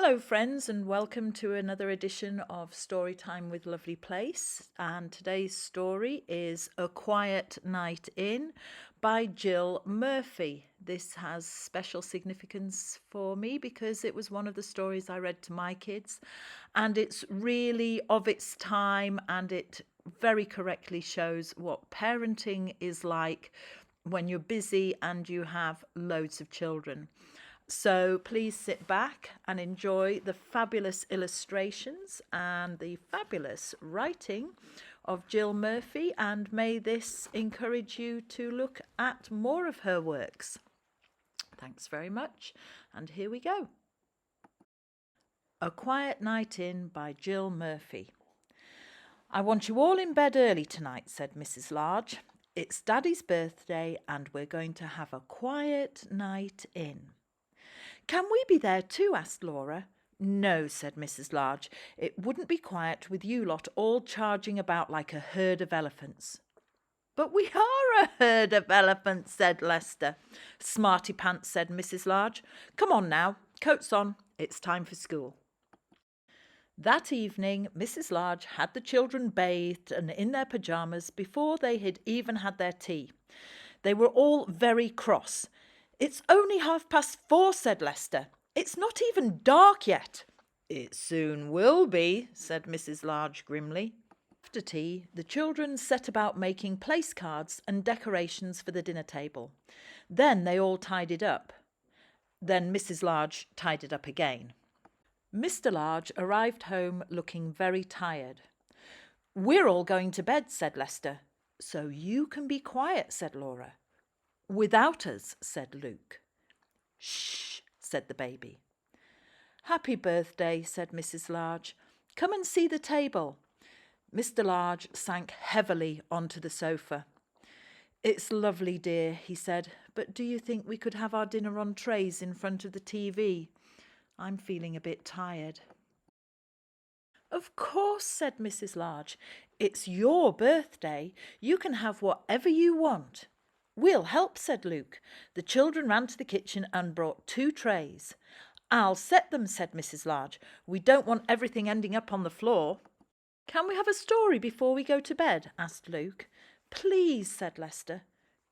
Hello, friends, and welcome to another edition of Storytime with Lovely Place. And today's story is A Quiet Night In by Jill Murphy. This has special significance for me because it was one of the stories I read to my kids, and it's really of its time, and it very correctly shows what parenting is like when you're busy and you have loads of children. So please sit back and enjoy the fabulous illustrations and the fabulous writing of Jill Murphy, and may this encourage you to look at more of her works. Thanks very much, and here we go. A Quiet Night In by Jill Murphy. I want you all in bed early tonight, said Mrs. Large. It's Daddy's birthday and we're going to have a quiet night in. Can we be there too? Asked Laura. No, said Mrs. Large. It wouldn't be quiet with you lot all charging about like a herd of elephants. But we are a herd of elephants, said Lester. Smarty pants, said Mrs. Large. Come on now, coats on, it's time for school. That evening, Mrs. Large had the children bathed and in their pyjamas before they had even had their tea. They were all very cross. It's only 4:30, said Lester. It's not even dark yet. It soon will be, said Mrs. Large grimly. After tea, the children set about making place cards and decorations for the dinner table. Then they all tidied up. Then Mrs. Large tidied up again. Mr. Large arrived home looking very tired. We're all going to bed, said Lester. So you can be quiet, said Laura. Without us, said Luke. Shh, said the baby. Happy birthday, said Mrs. Large. Come and see the table. Mr. Large sank heavily onto the sofa. It's lovely, dear, he said, but do you think we could have our dinner on trays in front of the TV? I'm feeling a bit tired. Of course, said Mrs. Large. It's your birthday. You can have whatever you want. We'll help, said Luke. The children ran to the kitchen and brought 2 trays. I'll set them, said Mrs. Large. We don't want everything ending up on the floor. Can we have a story before we go to bed? Asked Luke. Please, said Lester.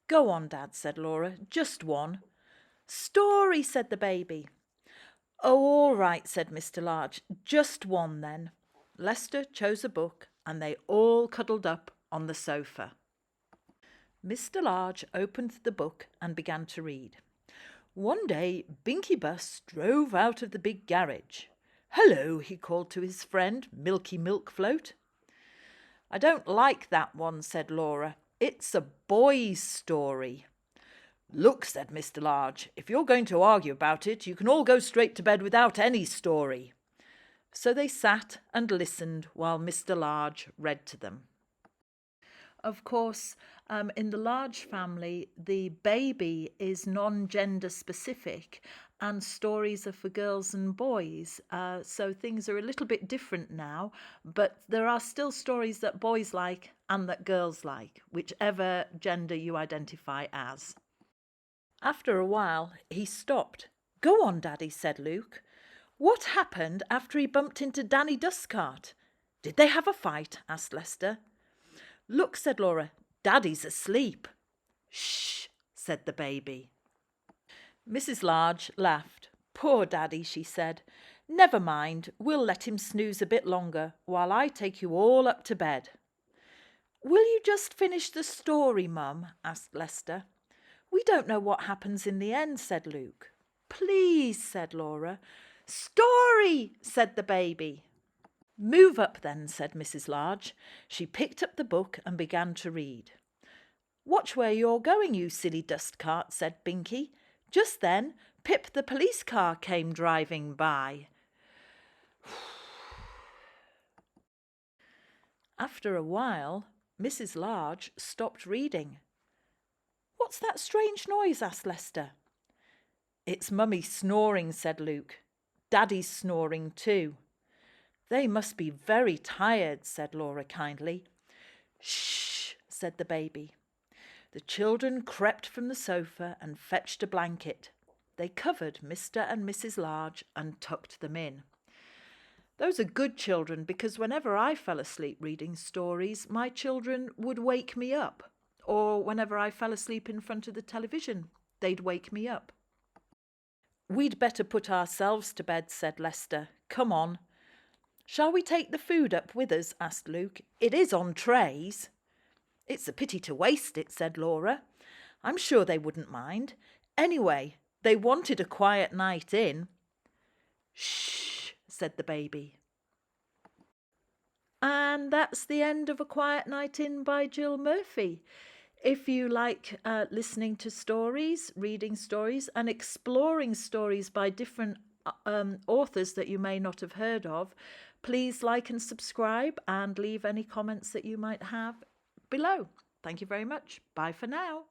Go on, Dad, said Laura. Just one. Story, said the baby. Oh, all right, said Mr. Large. Just one, then. Lester chose a book, and they all cuddled up on the sofa. Mr. Large opened the book and began to read. One day, Binky Bus drove out of the big garage. Hello, he called to his friend, Milky Milkfloat. I don't like that one, said Laura. It's a boy's story. Look, said Mr. Large, if you're going to argue about it, you can all go straight to bed without any story. So they sat and listened while Mr. Large read to them. Of course, in the Large family, the baby is non-gender specific and stories are for girls and boys. So things are a little bit different now, but there are still stories that boys like and that girls like, whichever gender you identify as. After a while, he stopped. Go on, Daddy, said Luke. What happened after he bumped into Danny Dustcart? Did they have a fight? Asked Lester. Look, said Laura, Daddy's asleep. Shh, said the baby. Mrs. Large laughed. Poor Daddy, she said. Never mind, we'll let him snooze a bit longer while I take you all up to bed. Will you just finish the story, Mum? Asked Lester. We don't know what happens in the end, said Luke. Please, said Laura. Story, said the baby. Move up then, said Mrs. Large. She picked up the book and began to read. Watch where you're going, you silly dust cart, said Binky. Just then, Pip the police car came driving by. After a while, Mrs. Large stopped reading. What's that strange noise? Asked Lester. It's Mummy snoring, said Luke. Daddy's snoring too. They must be very tired, said Laura kindly. Shh, said the baby. The children crept from the sofa and fetched a blanket. they covered Mr. and Mrs. Large and tucked them in. Those are good children, because whenever I fell asleep reading stories, my children would wake me up. Or whenever I fell asleep in front of the television, they'd wake me up. "We'd better put ourselves to bed," said Lester. "Come on." "Shall we take the food up with us?" asked Luke. "It is on trays." "It's a pity to waste it," said Laura. "I'm sure they wouldn't mind. Anyway, they wanted a quiet night in." "Shh," said the baby. And that's the end of A Quiet Night In by Jill Murphy. If you like listening to stories, reading stories, and exploring stories by different authors that you may not have heard of, please like and subscribe and leave any comments that you might have below. Thank you very much. Bye for now.